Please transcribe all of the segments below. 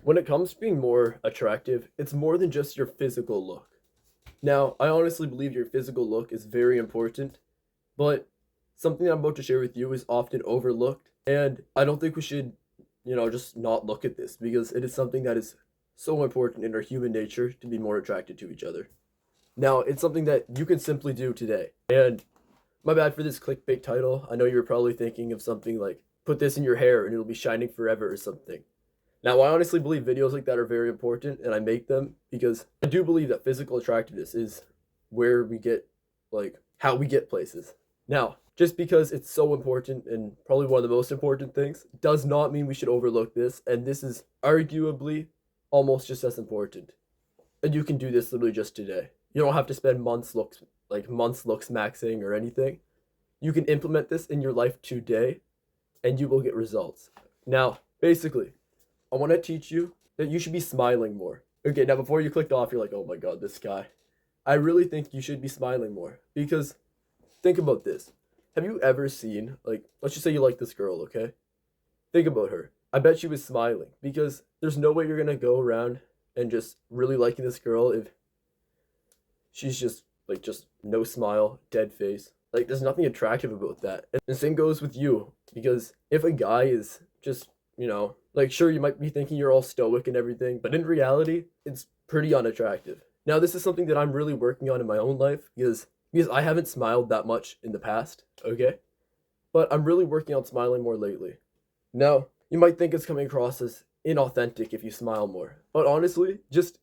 When it comes to being more attractive, it's more than just your physical look. Now, I honestly believe your physical look is very important, but something I'm about to share with you is often overlooked, and I don't think we should, just not look at this because it is something that is so important in our human nature to be more attracted to each other. Now, it's something that you can simply do today. And my bad for this clickbait title. I know you're probably thinking of something like, put this in your hair and it'll be shining forever or something. Now, I honestly believe videos like that are very important, and I make them because I do believe that physical attractiveness is where we get, how we get places. Now, just because it's so important and probably one of the most important things, does not mean we should overlook this, and this is arguably almost just as important. And you can do this literally just today. You don't have to spend months looks maxing or anything. You can implement this in your life today, and you will get results. Now, basically, I want to teach you that you should be smiling more. Okay, now before you clicked off, you're like, oh my god, this guy. I really think you should be smiling more. Because, think about this. Have you ever seen, let's just say you like this girl, okay? Think about her. I bet she was smiling. Because there's no way you're going to go around and just really liking this girl if she's just no smile, dead face. There's nothing attractive about that. And the same goes with you. Because if a guy is just, sure, you might be thinking you're all stoic and everything, but in reality, it's pretty unattractive. Now, this is something that I'm really working on in my own life because I haven't smiled that much in the past, okay? But I'm really working on smiling more lately. Now, you might think it's coming across as inauthentic if you smile more, but honestly, just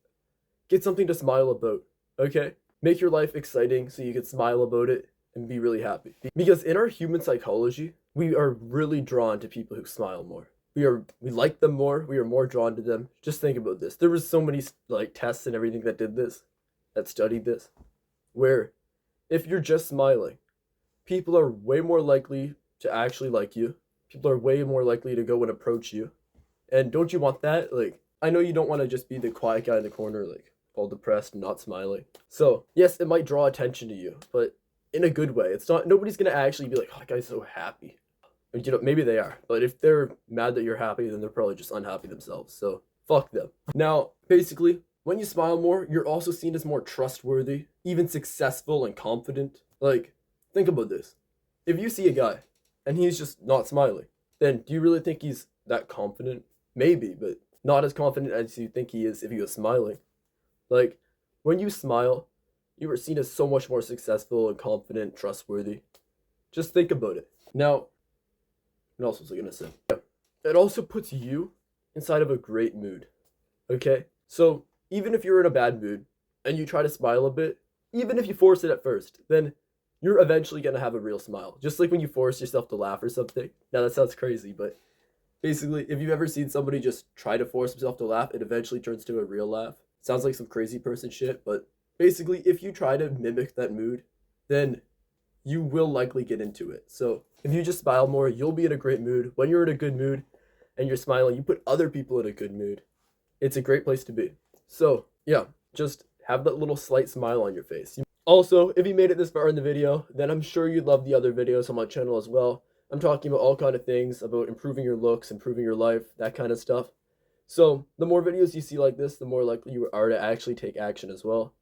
get something to smile about, okay? Make your life exciting so you can smile about it and be really happy. Because in our human psychology, we are really drawn to people who smile more. We like them more. We are more drawn to them. Just think about this. There was so many tests and everything that studied this, where if you're just smiling, people are way more likely to actually like you. People are way more likely to go and approach you. And don't you want that? I know you don't want to just be the quiet guy in the corner, all depressed and not smiling. So yes, it might draw attention to you, but in a good way. It's not. Nobody's gonna actually be like, "Oh, that guy's so happy." Maybe they are, but if they're mad that you're happy, then they're probably just unhappy themselves. So fuck them. Now, basically, when you smile more, you're also seen as more trustworthy, even successful and confident. Think about this. If you see a guy and he's just not smiling, then do you really think he's that confident? Maybe, but not as confident as you think he is if he was smiling. When you smile, you are seen as so much more successful and confident, trustworthy. Just think about it. Now, what else was I gonna say? Yeah. It also puts you inside of a great mood. Okay? So, even if you're in a bad mood and you try to smile a bit, even if you force it at first, then you're eventually gonna have a real smile. Just like when you force yourself to laugh or something. Now, that sounds crazy, but basically, if you've ever seen somebody just try to force himself to laugh, it eventually turns to a real laugh. Sounds like some crazy person shit, but basically, if you try to mimic that mood, then you will likely get into it. So if you just smile more, you'll be in a great mood. When you're in a good mood and you're smiling, you put other people in a good mood. It's a great place to be. So yeah, just have that little slight smile on your face. Also, if you made it this far in the video, then I'm sure you'd love the other videos on my channel as well. I'm talking about all kind of things about improving your looks, improving your life, that kind of stuff. So the more videos you see like this, the more likely you are to actually take action as well.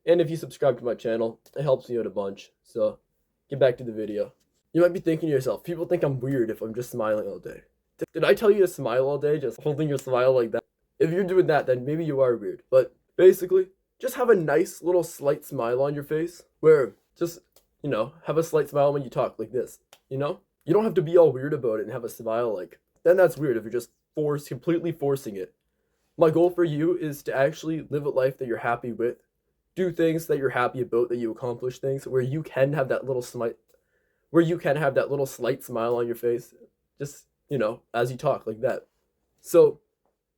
And if you subscribe to my channel, it helps me out a bunch. So get back to the video. You might be thinking to yourself, people think I'm weird if I'm just smiling all day. Did I tell you to smile all day, just holding your smile like that? If you're doing that, then maybe you are weird. But basically, just have a nice little slight smile on your face where just, have a slight smile when you talk like this, You don't have to be all weird about it and have a smile then that's weird if you're just completely forcing it. My goal for you is to actually live a life that you're happy with. Do things that you're happy about, that you accomplish things where you can have that little slight smile on your face, just, as you talk like that. So,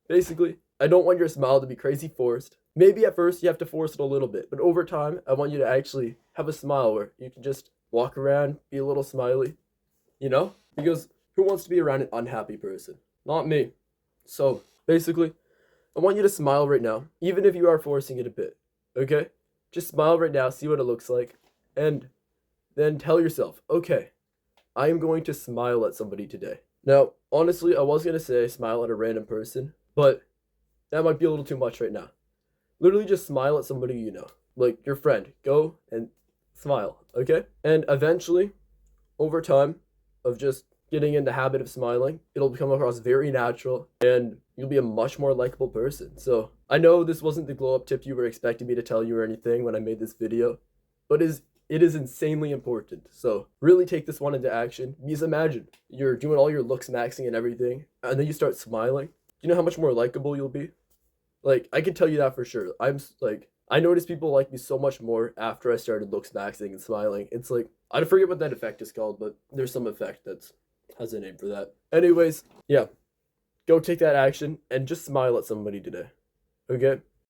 basically, I don't want your smile to be crazy forced. Maybe at first you have to force it a little bit, but over time, I want you to actually have a smile where you can just walk around, be a little smiley, Because who wants to be around an unhappy person? Not me. So, basically, I want you to smile right now, even if you are forcing it a bit. Okay? Just smile right now, see what it looks like, and then tell yourself, okay, I am going to smile at somebody today. Now, honestly, I was going to say smile at a random person, but That might be a little too much right now. Literally just smile at somebody you know, like your friend. Go and smile, okay? And eventually, over time of just getting in the habit of smiling, it'll come across very natural and you'll be a much more likable person. So I know this wasn't the glow up tip you were expecting me to tell you or anything when I made this video, but it is insanely important. So really take this one into action. Because imagine you're doing all your looks maxing and everything, and then you start smiling. You know how much more likable you'll be? Like, I can tell you that for sure. I noticed people like me so much more after I started looks maxing and smiling. It's like, I forget what that effect is called, but there's some effect that has a name for that. Anyways, yeah, go take that action and just smile at somebody today. Okay?